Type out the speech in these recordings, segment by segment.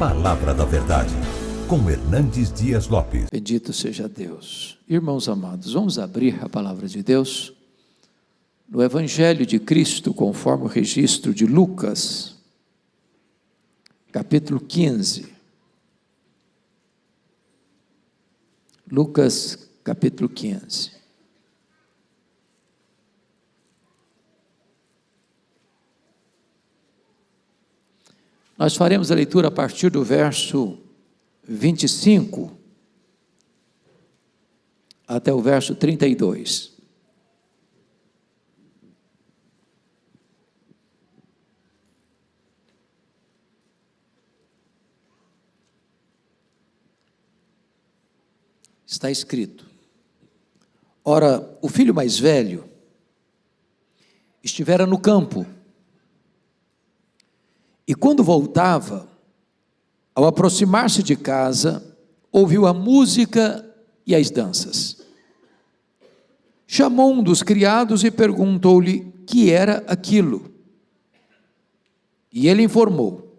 Palavra da Verdade, com Hernandes Dias Lopes. Bendito seja Deus. Irmãos amados, vamos abrir a palavra de Deus no Evangelho de Cristo, conforme o registro de Lucas, capítulo 15. Lucas, capítulo 15. Nós faremos a leitura a partir do verso 25 até o verso 32. Está escrito: ora, o filho mais velho estivera no campo, e quando voltava, ao aproximar-se de casa, ouviu a música e as danças. Chamou um dos criados e perguntou-lhe que era aquilo. E ele informou: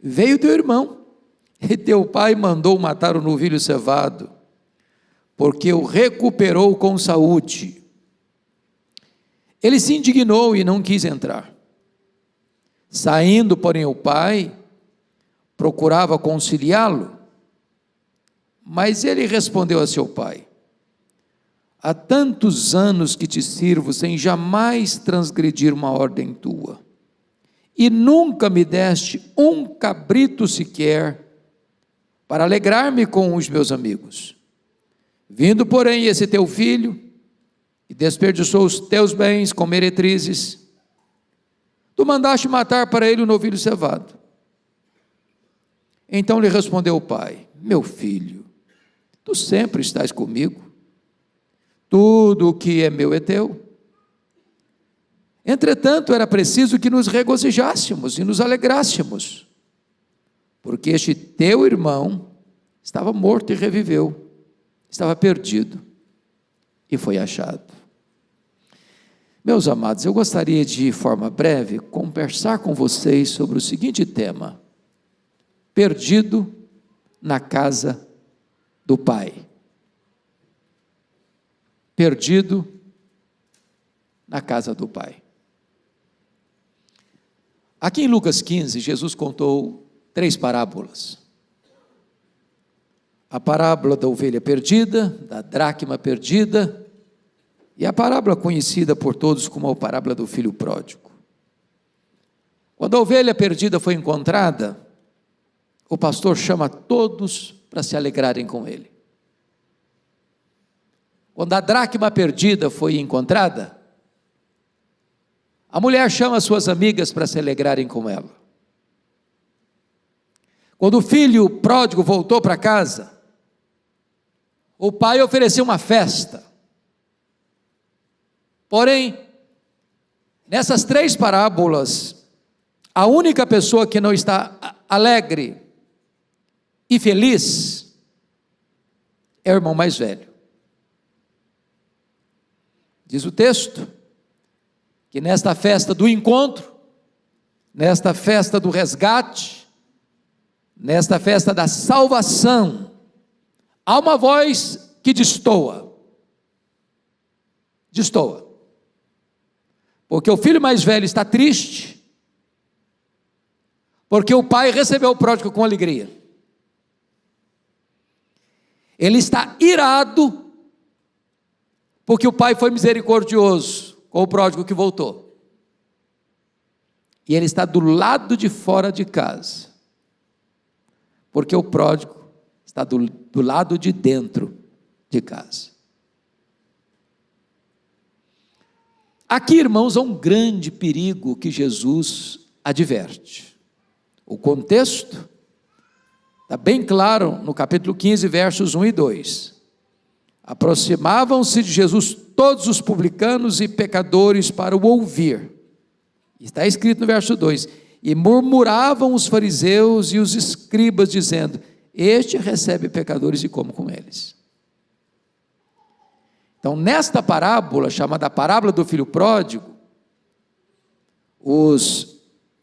veio teu irmão, e teu pai mandou matar o novilho cevado, porque o recuperou com saúde. Ele se indignou e não quis entrar. Saindo, porém, o pai procurava conciliá-lo, mas ele respondeu a seu pai: há tantos anos que te sirvo sem jamais transgredir uma ordem tua, e nunca me deste um cabrito sequer para alegrar-me com os meus amigos. Vindo, porém, esse teu filho, e desperdiçou os teus bens com meretrizes, tu mandaste matar para ele o novilho cevado. Então lhe respondeu o pai: meu filho, tu sempre estás comigo, tudo o que é meu é teu. Entretanto, era preciso que nos regozijássemos e nos alegrássemos, porque este teu irmão estava morto e reviveu, estava perdido e foi achado. Meus amados, eu gostaria de forma breve conversar com vocês sobre o seguinte tema: perdido na casa do Pai. Perdido na casa do Pai. Aqui em Lucas 15, Jesus contou 3 parábolas. A parábola da ovelha perdida, da dracma perdida, e a parábola conhecida por todos como a parábola do filho pródigo. Quando a ovelha perdida foi encontrada, o pastor chama todos para se alegrarem com ele. Quando a dracma perdida foi encontrada, a mulher chama suas amigas para se alegrarem com ela. Quando o filho pródigo voltou para casa, o pai ofereceu uma festa. Porém, nessas 3 parábolas, a única pessoa que não está alegre e feliz é o irmão mais velho. Diz o texto que nesta festa do encontro, nesta festa do resgate, nesta festa da salvação, há uma voz que destoa. Porque o filho mais velho está triste, porque o pai recebeu o pródigo com alegria. Ele está irado, porque o pai foi misericordioso com o pródigo que voltou. E ele está do lado de fora de casa, porque o pródigo está do lado de dentro de casa. Aqui, irmãos, há um grande perigo que Jesus adverte. O contexto está bem claro no capítulo 15, versos 1 e 2. Aproximavam-se de Jesus todos os publicanos e pecadores para o ouvir. Está escrito no verso 2: e murmuravam os fariseus e os escribas, dizendo: este recebe pecadores e come com eles. Então, nesta parábola, chamada a parábola do filho pródigo, os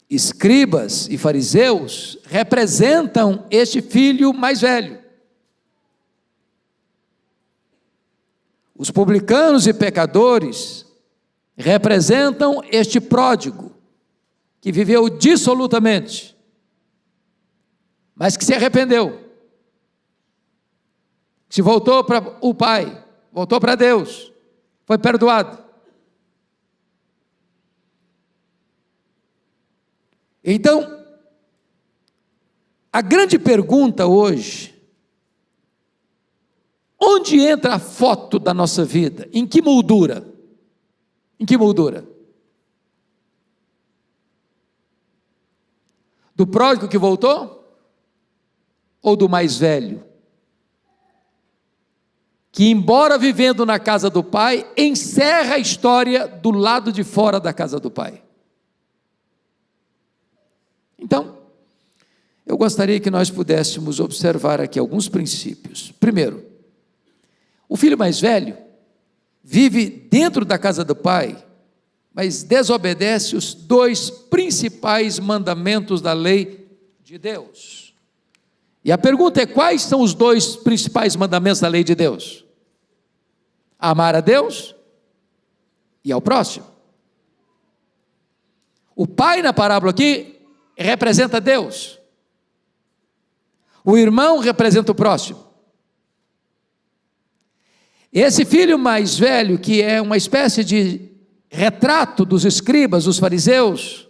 escribas e fariseus representam este filho mais velho. Os publicanos e pecadores representam este pródigo, que viveu dissolutamente, mas que se arrependeu, se voltou para o Pai, voltou para Deus, foi perdoado. Então, a grande pergunta hoje: onde entra a foto da nossa vida? Em que moldura? Em que moldura? Do pródigo que voltou? Ou do mais velho? Que, embora vivendo na casa do pai, encerra a história do lado de fora da casa do pai. Então, eu gostaria que nós pudéssemos observar aqui alguns princípios. Primeiro, o filho mais velho vive dentro da casa do pai, mas desobedece os dois principais mandamentos da lei de Deus. E a pergunta é: quais são os dois principais mandamentos da lei de Deus? Amar a Deus e ao próximo. O pai na parábola aqui representa Deus. O irmão representa o próximo. Esse filho mais velho, que é uma espécie de retrato dos escribas, dos fariseus,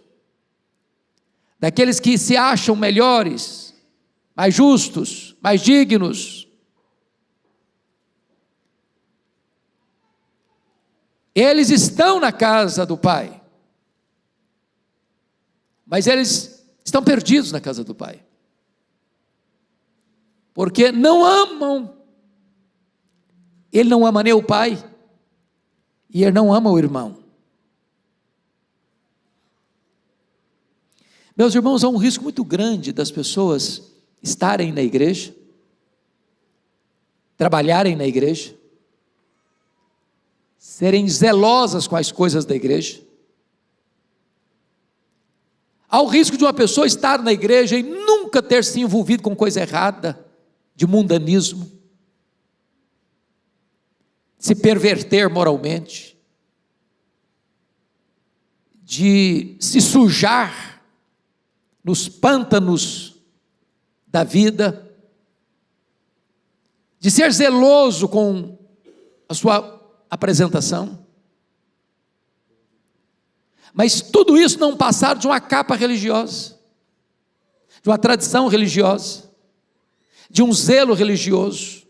daqueles que se acham melhores, mais justos, mais dignos, eles estão na casa do Pai, mas eles estão perdidos na casa do Pai, porque não amam. Ele não ama nem o pai, e ele não ama o irmão. Meus irmãos, há um risco muito grande das pessoas estarem na igreja, trabalharem na igreja, serem zelosas com as coisas da igreja. Há o risco de uma pessoa estar na igreja e nunca ter se envolvido com coisa errada, de mundanismo, se perverter moralmente, de se sujar nos pântanos da vida, de ser zeloso com a sua apresentação, mas tudo isso não passar de uma capa religiosa, de uma tradição religiosa, de um zelo religioso.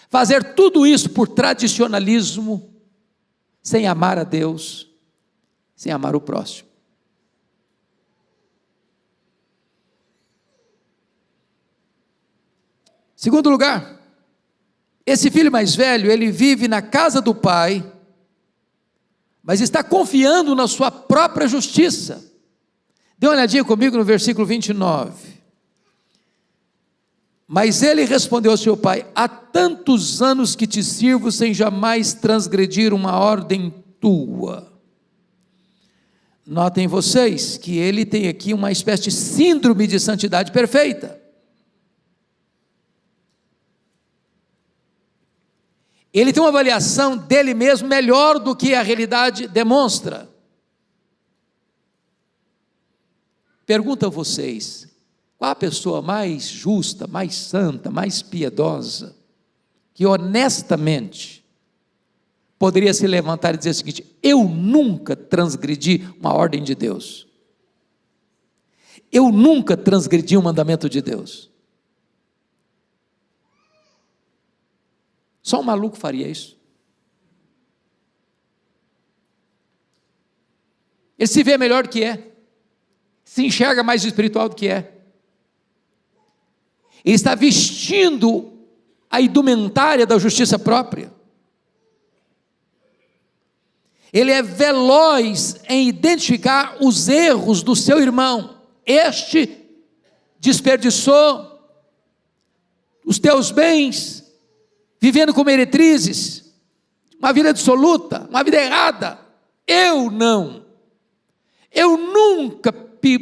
Fazer tudo isso por tradicionalismo, sem amar a Deus, sem amar o próximo. Segundo lugar, esse filho mais velho, ele vive na casa do pai, mas está confiando na sua própria justiça. Dê uma olhadinha comigo no versículo 29. Mas ele respondeu ao seu pai: há tantos anos que te sirvo sem jamais transgredir uma ordem tua. Notem vocês que ele tem aqui uma espécie de síndrome de santidade perfeita. Ele tem uma avaliação dele mesmo melhor do que a realidade demonstra. Pergunto a vocês: qual a pessoa mais justa, mais santa, mais piedosa, que honestamente poderia se levantar e dizer o seguinte: eu nunca transgredi uma ordem de Deus, eu nunca transgredi um mandamento de Deus? Só um maluco faria isso. Ele se vê melhor do que é, se enxerga mais espiritual do que é. Ele está vestindo a indumentária da justiça própria. Ele é veloz em identificar os erros do seu irmão. Este desperdiçou os teus bens, vivendo como meretrizes, uma vida dissoluta, uma vida errada. Eu não. eu nunca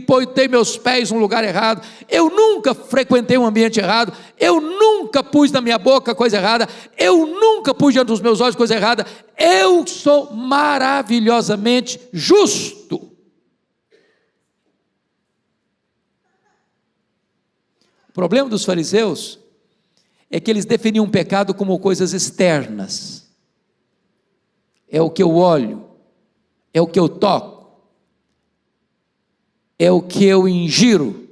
botei meus pés no lugar errado, eu nunca frequentei um ambiente errado, eu nunca pus na minha boca coisa errada, eu nunca pus diante dos meus olhos coisa errada, eu sou maravilhosamente justo. O problema dos fariseus é que eles definiam o pecado como coisas externas. É o que eu olho, é o que eu toco, é o que eu ingiro.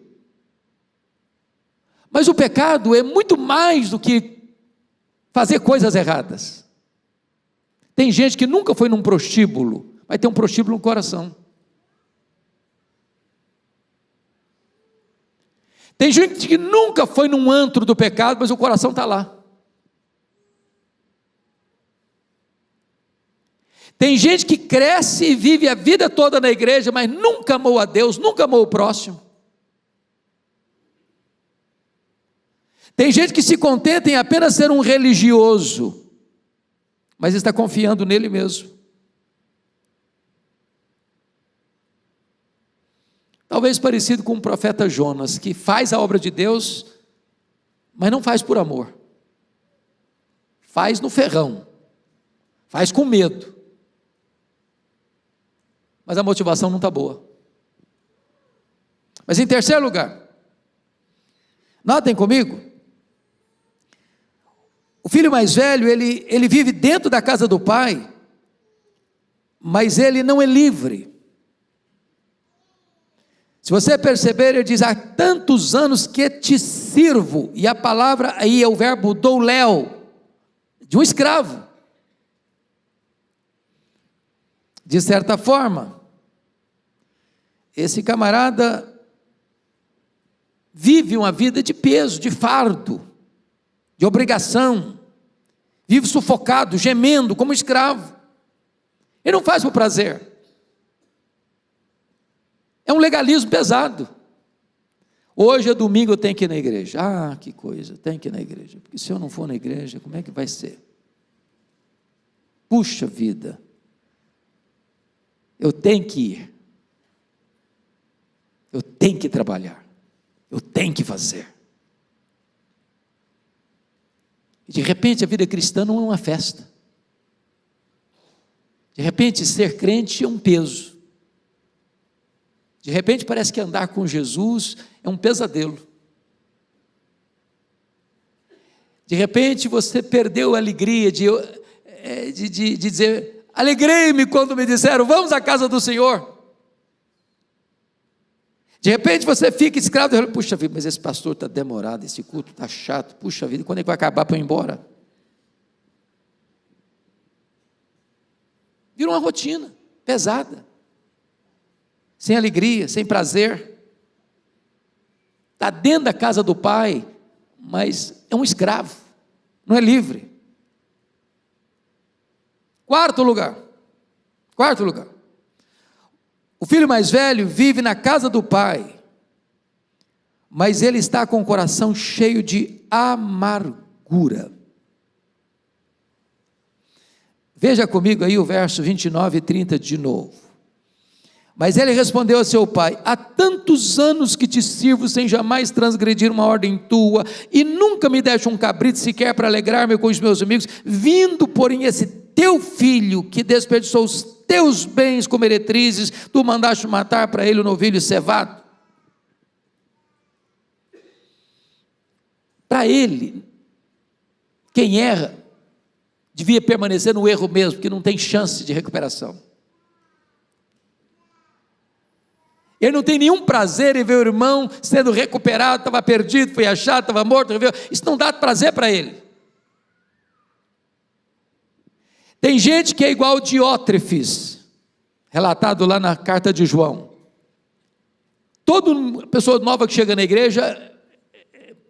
Mas o pecado é muito mais do que fazer coisas erradas. Tem gente que nunca foi num prostíbulo, mas tem um prostíbulo no coração. Tem gente que nunca foi num antro do pecado, mas o coração está lá. Tem gente que cresce e vive a vida toda na igreja, mas nunca amou a Deus, nunca amou o próximo. Tem gente que se contenta em apenas ser um religioso, mas está confiando nele mesmo. Talvez parecido com o profeta Jonas, que faz a obra de Deus, mas não faz por amor. Faz no ferrão, faz com medo. Mas a motivação não está boa. Mas em terceiro lugar, notem comigo, o filho mais velho, ele vive dentro da casa do pai, mas ele não é livre. Se você perceber, ele diz: há tantos anos que te sirvo, e a palavra aí é o verbo douléu, de um escravo. De certa forma, esse camarada vive uma vida de peso, de fardo, de obrigação, vive sufocado, gemendo como escravo. Ele não faz por prazer. É um legalismo pesado. Hoje é domingo, eu tenho que ir na igreja. Ah, que coisa, tenho que ir na igreja, porque se eu não for na igreja, como é que vai ser? Puxa vida, eu tenho que ir, eu tenho que trabalhar, eu tenho que fazer. E de repente a vida cristã não é uma festa. De repente ser crente é um peso. De repente parece que andar com Jesus é um pesadelo. De repente você perdeu a alegria de dizer: alegrei-me quando me disseram, vamos à casa do Senhor. De repente você fica escravo, e puxa vida, mas esse pastor está demorado, esse culto está chato, puxa vida, quando é que vai acabar para eu ir embora? Vira uma rotina pesada, sem alegria, sem prazer. Está dentro da casa do pai, mas é um escravo, não é livre. Quarto lugar, o filho mais velho vive na casa do pai, mas ele está com o coração cheio de amargura. Veja comigo aí o verso 29 e 30 de novo. Mas ele respondeu a seu pai: há tantos anos que te sirvo sem jamais transgredir uma ordem tua, e nunca me deste um cabrito sequer para alegrar-me com os meus amigos, vindo porém esse teu filho, que desperdiçou os teus bens com meretrizes, tu mandaste matar para ele o novilho cevado. Para ele, quem erra, devia permanecer no erro mesmo, porque não tem chance de recuperação. Ele não tem nenhum prazer em ver o irmão sendo recuperado, estava perdido, foi achado, estava morto, isso não dá prazer para ele. Tem gente que é igual Diótrefes, relatado lá na carta de João. Toda pessoa nova que chega na igreja,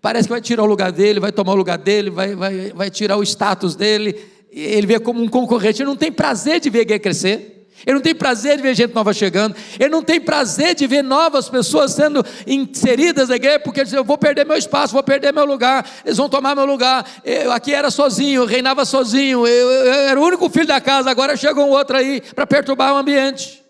parece que vai tirar o lugar dele, vai tomar o lugar dele, vai tirar o status dele, ele vê como um concorrente. Ele não tem prazer de ver a igreja crescer, ele não tem prazer de ver gente nova chegando, ele não tem prazer de ver novas pessoas sendo inseridas na igreja, porque ele diz: eu vou perder meu espaço, vou perder meu lugar, eles vão tomar meu lugar, eu aqui era sozinho, eu reinava sozinho, eu era o único filho da casa, agora chega um outro aí para perturbar o ambiente.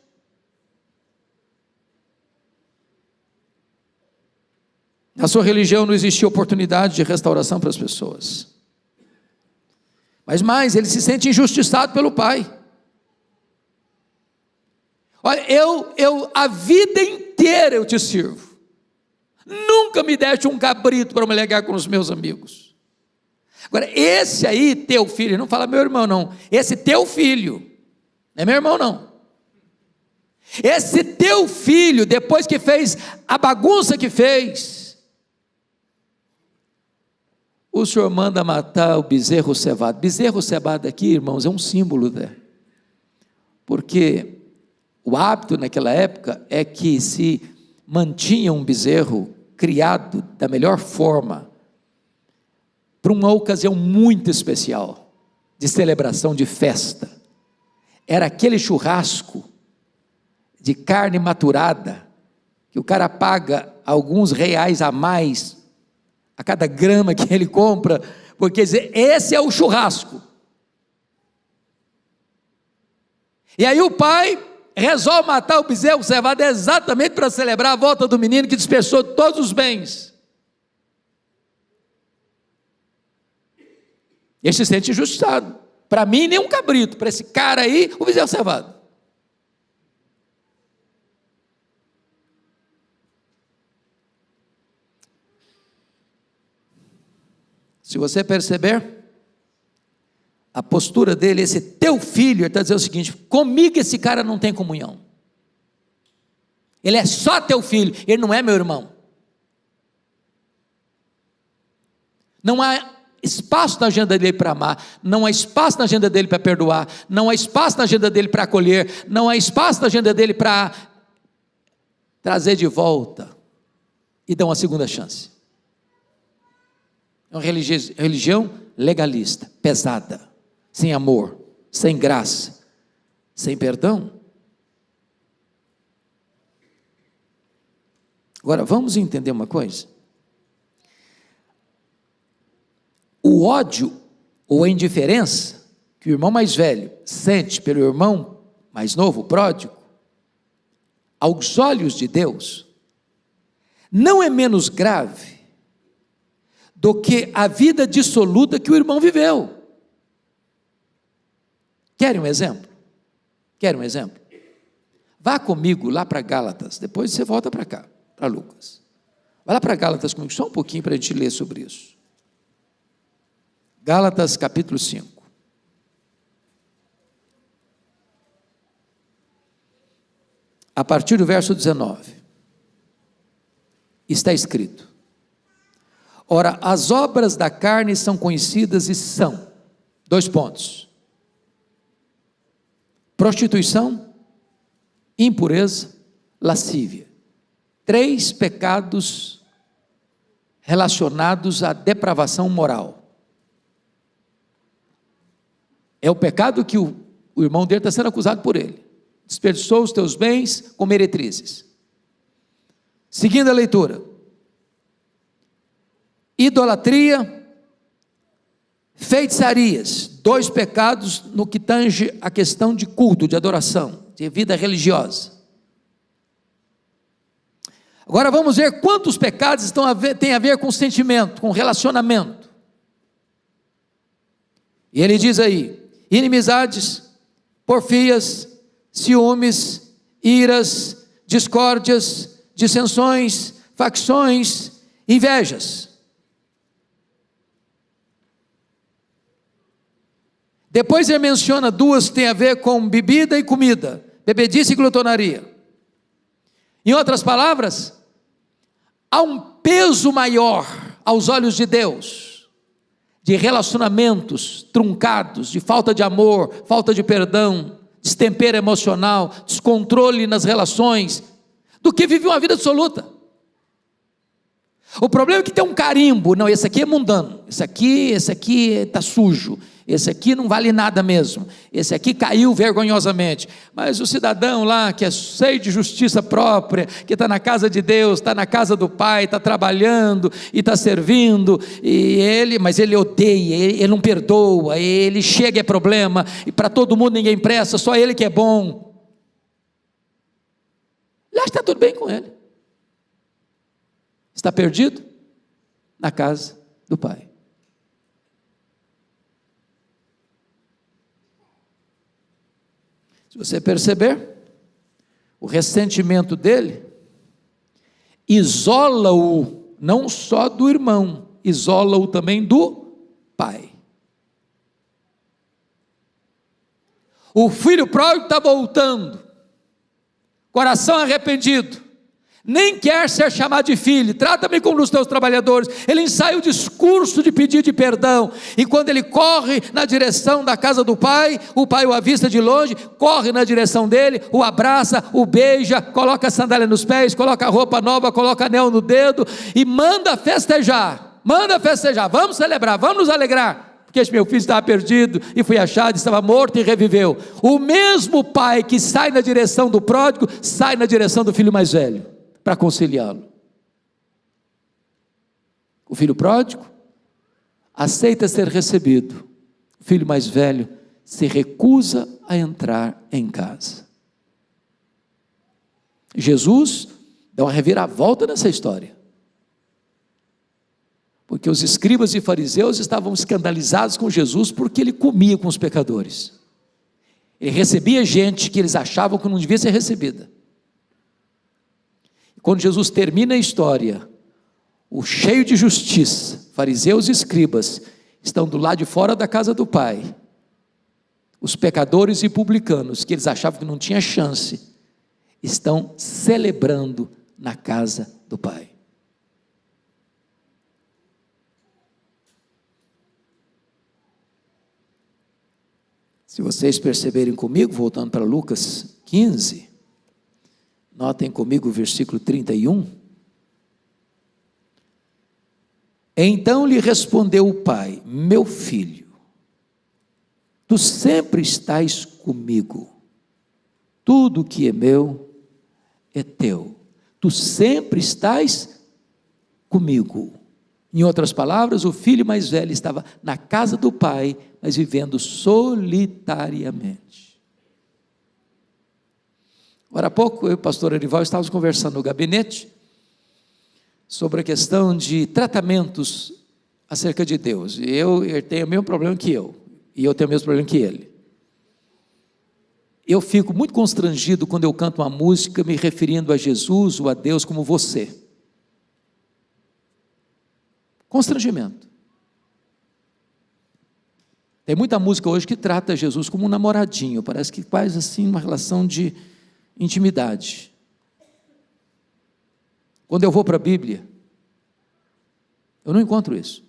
Na sua religião não existia oportunidade de restauração para as pessoas. Mas mais, ele se sente injustiçado pelo pai. Olha, eu a vida inteira eu te sirvo. Nunca me deste um cabrito para me alegar com os meus amigos. Agora, esse aí, teu filho, não fala meu irmão não, esse teu filho, não é meu irmão não. Esse teu filho, depois que fez a bagunça que fez, o senhor manda matar o bezerro cevado. Bezerro cevado aqui, irmãos, é um símbolo, né? Porque o hábito naquela época é que se mantinha um bezerro criado da melhor forma, para uma ocasião muito especial, de celebração, de festa. Era aquele churrasco de carne maturada, que o cara paga alguns reais a mais, a cada grama que ele compra, porque dizer, esse é o churrasco. E aí o pai resolve matar o bezerro cevado exatamente para celebrar a volta do menino que dispersou todos os bens. Ele se sente injustiçado. Para mim, nem um cabrito. Para esse cara aí, o bezerro cevado. Se você perceber, a postura dele, esse teu filho, ele está dizendo o seguinte: comigo esse cara não tem comunhão. Ele é só teu filho, ele não é meu irmão. Não há espaço na agenda dele para amar, não há espaço na agenda dele para perdoar, não há espaço na agenda dele para acolher, não há espaço na agenda dele para trazer de volta e dar uma segunda chance. É uma religião legalista, pesada, sem amor, sem graça, sem perdão. Agora, vamos entender uma coisa. O ódio ou a indiferença que o irmão mais velho sente pelo irmão mais novo, pródigo, aos olhos de Deus, não é menos grave do que a vida dissoluta que o irmão viveu. Querem um exemplo? Querem um exemplo? Vá comigo lá para Gálatas, depois você volta para cá, para Lucas. Vai lá para Gálatas comigo, só um pouquinho para a gente ler sobre isso. Gálatas capítulo 5. A partir do verso 19, está escrito: ora, as obras da carne são conhecidas e são, 2 pontos, prostituição, impureza, lascívia, 3 pecados relacionados à depravação moral. É o pecado que o irmão dele está sendo acusado por ele. Desperdiçou os teus bens com meretrizes. Seguindo a leitura: idolatria, feitiçarias, 2 pecados no que tange a questão de culto, de adoração, de vida religiosa. Agora vamos ver quantos pecados têm a ver com sentimento, com relacionamento. E ele diz aí: inimizades, porfias, ciúmes, iras, discórdias, dissensões, facções, invejas. Depois ele menciona 2 que têm a ver com bebida e comida, bebedice e glutonaria. Em outras palavras, há um peso maior aos olhos de Deus, de relacionamentos truncados, de falta de amor, falta de perdão, destempero emocional, descontrole nas relações, do que vive uma vida dissoluta. O problema é que tem um carimbo: não, esse aqui é mundano, esse aqui está sujo, esse aqui não vale nada mesmo, esse aqui caiu vergonhosamente. Mas o cidadão lá, que é cheio de justiça própria, que está na casa de Deus, está na casa do Pai, está trabalhando e está servindo, mas ele odeia, ele não perdoa, ele chega é problema, e para todo mundo ninguém presta, só ele que é bom. Lá está tudo bem com ele. Está perdido? na casa do pai. Se você perceber, o ressentimento dele isola-o não só do irmão, isola-o também do pai. O filho pródigo está voltando, coração arrependido, nem quer ser chamado de filho, trata-me como os teus trabalhadores. Ele ensaia o discurso de pedido de perdão, e quando ele corre na direção da casa do pai, o pai o avista de longe, corre na direção dele, o abraça, o beija, coloca a sandália nos pés, coloca a roupa nova, coloca anel no dedo, e manda festejar, vamos celebrar, vamos nos alegrar, porque este meu filho estava perdido, e foi achado, estava morto e reviveu. O mesmo pai que sai na direção do pródigo, sai na direção do filho mais velho, para conciliá-lo. O filho pródigo aceita ser recebido, o filho mais velho se recusa a entrar em casa. Jesus dá uma reviravolta nessa história, porque os escribas e fariseus estavam escandalizados com Jesus, porque ele comia com os pecadores, ele recebia gente que eles achavam que não devia ser recebida. Quando Jesus termina a história, o cheio de justiça, fariseus e escribas, estão do lado de fora da casa do pai. Os pecadores e publicanos, que eles achavam que não tinha chance, estão celebrando na casa do pai. Se vocês perceberem comigo, voltando para Lucas 15, notem comigo o versículo 31. Então lhe respondeu o pai: meu filho, tu sempre estás comigo, tudo que é meu é teu, tu sempre estás comigo. Em outras palavras, o filho mais velho estava na casa do pai, mas vivendo solitariamente. Agora há pouco, eu e o pastor Arival estávamos conversando no gabinete sobre a questão de tratamentos acerca de Deus. Ele tem o mesmo problema que eu, e eu tenho o mesmo problema que ele. Eu fico muito constrangido quando eu canto uma música me referindo a Jesus ou a Deus como você. Constrangimento. Tem muita música hoje que trata Jesus como um namoradinho, parece que faz assim uma relação de intimidade. Quando eu vou para a Bíblia, eu não encontro isso.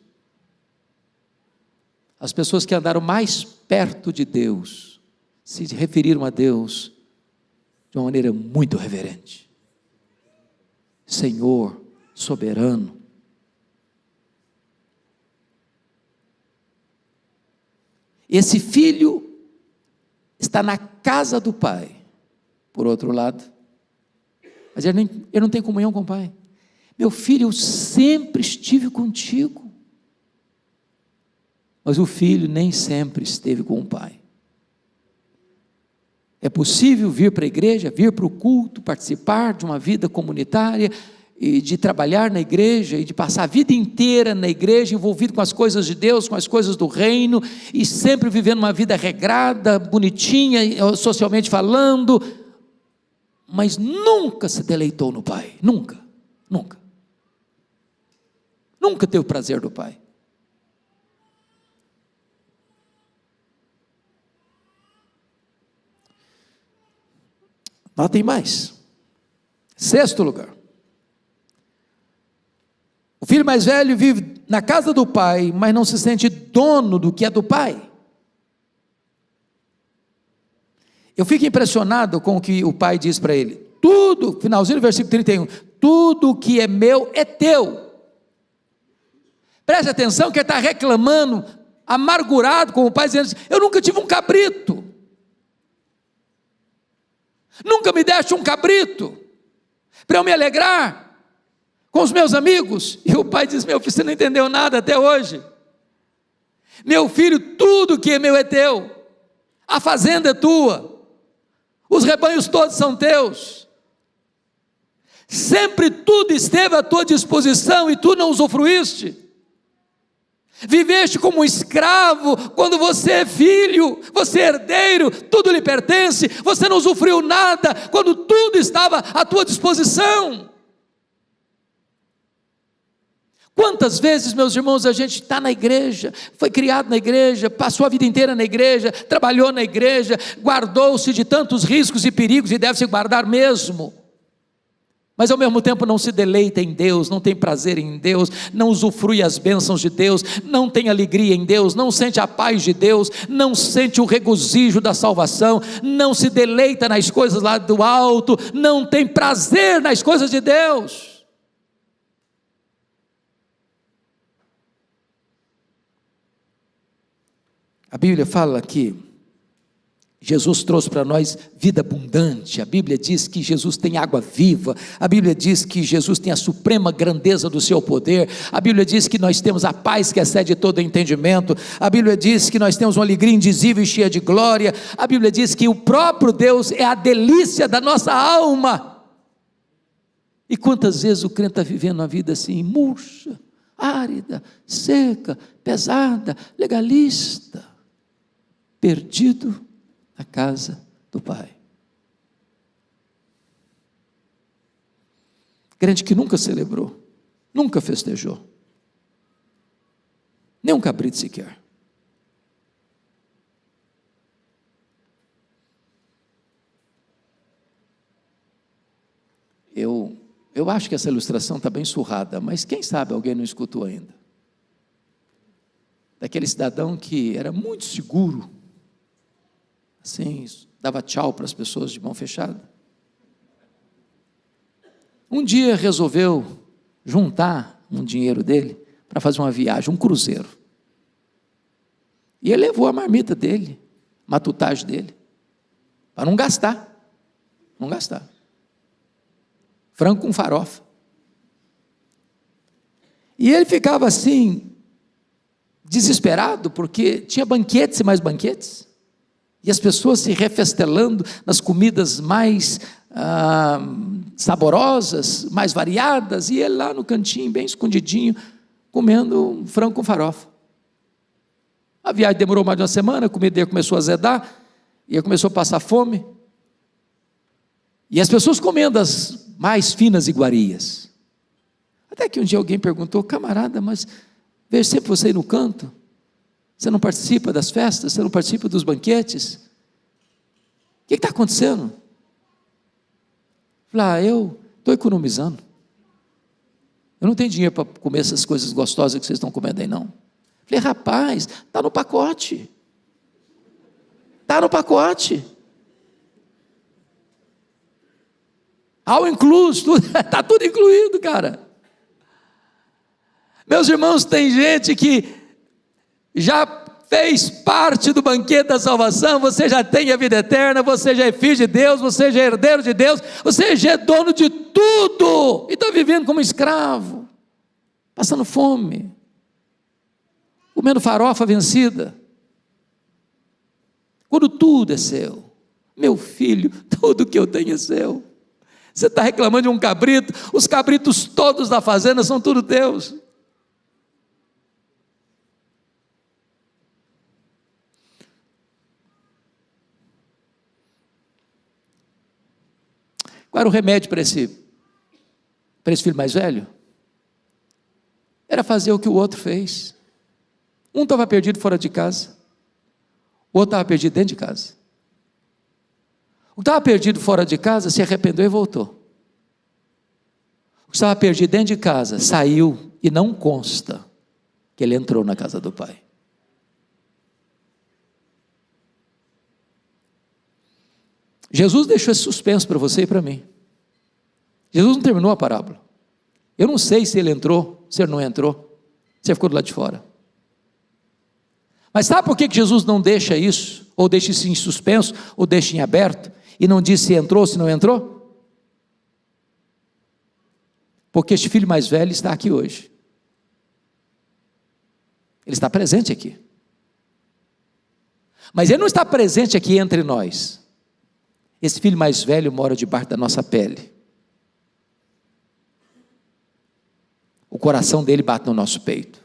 As pessoas que andaram mais perto de Deus se referiram a Deus de uma maneira muito reverente. Senhor, soberano. Esse filho está na casa do pai, por outro lado, mas ele não tem comunhão com o pai. Meu filho, eu sempre estive contigo, mas o filho nem sempre esteve com o pai. É possível vir para a igreja, vir para o culto, participar de uma vida comunitária, e de trabalhar na igreja, e de passar a vida inteira na igreja, envolvido com as coisas de Deus, com as coisas do reino, e sempre vivendo uma vida regrada, bonitinha, socialmente falando, mas nunca se deleitou no Pai, nunca teve o prazer do Pai. Notem mais, sexto lugar, o filho mais velho vive na casa do pai, mas não se sente dono do que é do pai. Eu fico impressionado com o que o pai diz para ele. Tudo, finalzinho do versículo 31, tudo que é meu é teu. Preste atenção que ele está reclamando, amargurado com o pai, dizendo assim: eu nunca tive um cabrito. Nunca me deste um cabrito para eu me alegrar com os meus amigos. E o pai diz: meu filho, você não entendeu nada até hoje. Meu filho, tudo que é meu é teu, a fazenda é tua, os rebanhos todos são teus. Sempre tudo esteve à tua disposição e tu não usufruíste. Viveste como um escravo, quando você é filho, você é herdeiro, tudo lhe pertence, você não usufruiu nada, quando tudo estava à tua disposição. Quantas vezes, meus irmãos, a gente está na igreja, foi criado na igreja, passou a vida inteira na igreja, trabalhou na igreja, guardou-se de tantos riscos e perigos, e deve se guardar mesmo, mas ao mesmo tempo não se deleita em Deus, não tem prazer em Deus, não usufrui as bênçãos de Deus, não tem alegria em Deus, não sente a paz de Deus, não sente o regozijo da salvação, não se deleita nas coisas lá do alto, não tem prazer nas coisas de Deus. A Bíblia fala que Jesus trouxe para nós vida abundante. A Bíblia diz que Jesus tem água viva. A Bíblia diz que Jesus tem a suprema grandeza do seu poder. A Bíblia diz que nós temos a paz que excede todo entendimento. A Bíblia diz que nós temos uma alegria indizível e cheia de glória. A Bíblia diz que o próprio Deus é a delícia da nossa alma. E quantas vezes o crente está vivendo uma vida assim, murcha, árida, seca, pesada, legalista, perdido na casa do Pai. Crente que nunca celebrou, nunca festejou, nem um cabrito sequer. Eu acho que essa ilustração está bem surrada, mas quem sabe alguém não escutou ainda. Daquele cidadão que era muito seguro, assim, dava tchau para as pessoas de mão fechada. Um dia resolveu juntar um dinheiro dele para fazer uma viagem, um cruzeiro. E ele levou a marmita dele, a matutagem dele, para não gastar. Frango com farofa. E ele ficava assim, desesperado, porque tinha banquetes e mais banquetes. E as pessoas se refestelando nas comidas mais saborosas, mais variadas, e ele lá no cantinho, bem escondidinho, comendo um frango com farofa. A viagem demorou mais de uma semana, a comida dele começou a azedar, e ele começou a passar fome. E as pessoas comendo as mais finas iguarias. Até que um dia alguém perguntou: camarada, mas vejo sempre você aí no canto, você não participa das festas, você não participa dos banquetes, o que está acontecendo? Falei: eu estou economizando, eu não tenho dinheiro para comer essas coisas gostosas que vocês estão comendo aí não. Falei: rapaz, está no pacote, all inclusive, está tudo incluído, cara. Meus irmãos, tem gente que já fez parte do banquete da salvação, você já tem a vida eterna, você já é filho de Deus, você já é herdeiro de Deus, você já é dono de tudo, e está vivendo como escravo, passando fome, comendo farofa vencida, quando tudo é seu. Meu filho, tudo que eu tenho é seu. Você está reclamando de um cabrito, os cabritos todos da fazenda são tudo teus. Qual era o remédio para esse filho mais velho? Era fazer o que o outro fez. Um estava perdido fora de casa, o outro estava perdido dentro de casa. O que estava perdido fora de casa se arrependeu e voltou. O que estava perdido dentro de casa saiu, e não consta que ele entrou na casa do Pai. Jesus deixou esse suspenso para você e para mim. Jesus não terminou a parábola. Eu não sei se ele entrou, se ele não entrou, se ele ficou do lado de fora. Mas sabe por que Jesus não deixa isso, ou deixa isso em suspenso, ou deixa em aberto, e não diz se entrou ou se não entrou? Porque este filho mais velho está aqui hoje. Ele está presente aqui. Mas ele não está presente aqui entre nós. Esse filho mais velho mora debaixo da nossa pele. coração dele bate no nosso peito.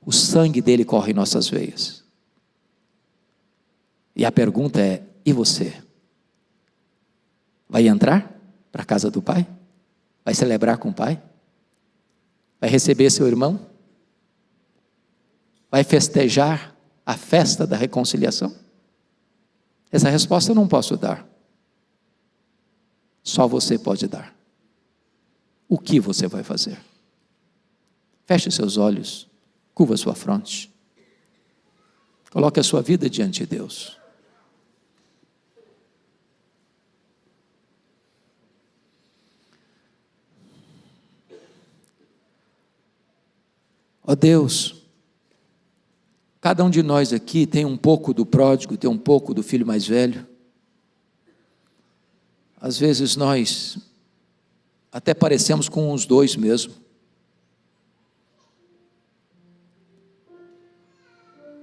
O sangue dele corre em nossas veias. E a pergunta é: e você? Vai entrar para a casa do Pai? Vai celebrar com o Pai? Vai receber seu irmão? Vai festejar a festa da reconciliação? Essa resposta eu não posso dar. Só você pode dar. O que você vai fazer? Feche seus olhos, curva sua fronte. Coloque a sua vida diante de Deus. Ó Deus, cada um de nós aqui tem um pouco do pródigo, tem um pouco do filho mais velho. Às vezes nós até parecemos com os dois mesmo.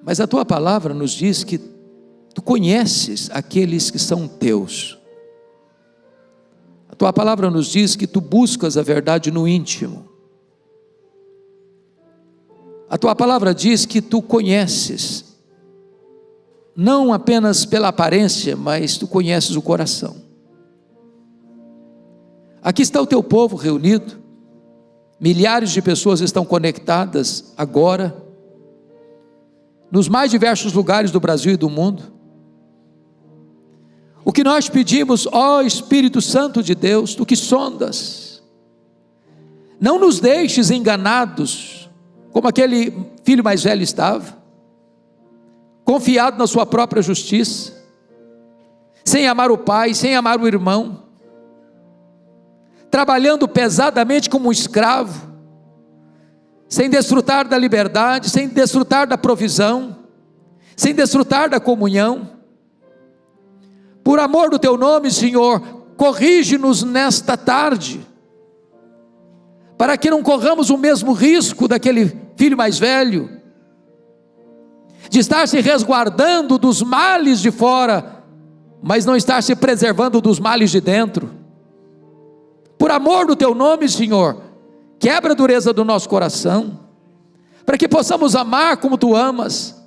Mas a tua palavra nos diz que tu conheces aqueles que são teus. A tua palavra nos diz que tu buscas a verdade no íntimo. A tua palavra diz que tu conheces, não apenas pela aparência, mas tu conheces o coração. Aqui está o teu povo reunido, milhares de pessoas estão conectadas agora, nos mais diversos lugares do Brasil e do mundo. O que nós pedimos, ó Espírito Santo de Deus, tu que sondas, não nos deixes enganados, como aquele filho mais velho estava, confiado na sua própria justiça, sem amar o pai, sem amar o irmão, trabalhando pesadamente como um escravo, sem desfrutar da liberdade, sem desfrutar da provisão, sem desfrutar da comunhão. Por amor do teu nome, Senhor, corrige-nos nesta tarde, para que não corramos o mesmo risco daquele filho mais velho, de estar se resguardando dos males de fora, mas não estar se preservando dos males de dentro. Por amor do teu nome, Senhor, quebra a dureza do nosso coração, para que possamos amar como tu amas,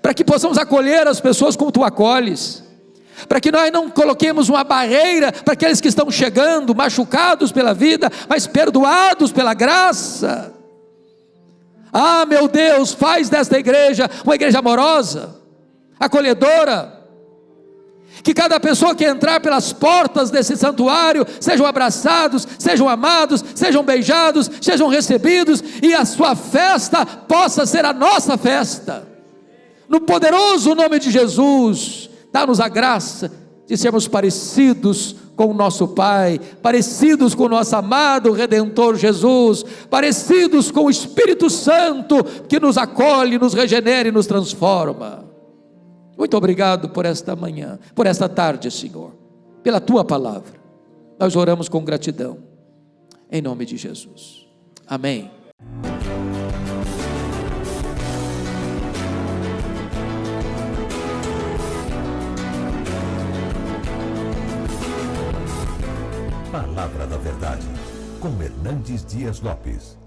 para que possamos acolher as pessoas como tu acolhes, para que nós não coloquemos uma barreira para aqueles que estão chegando, machucados pela vida, mas perdoados pela graça. Ah, meu Deus, faz desta igreja uma igreja amorosa, acolhedora, que cada pessoa que entrar pelas portas desse santuário, sejam abraçados, sejam amados, sejam beijados, sejam recebidos, e a sua festa possa ser a nossa festa, no poderoso nome de Jesus. Dá-nos a graça de sermos parecidos com o nosso Pai, parecidos com o nosso amado Redentor Jesus, parecidos com o Espírito Santo, que nos acolhe, nos regenera e nos transforma. Muito obrigado por esta manhã, por esta tarde, Senhor, pela tua palavra. Nós oramos com gratidão, em nome de Jesus. Amém. Palavra da Verdade, com Hernandes Dias Lopes.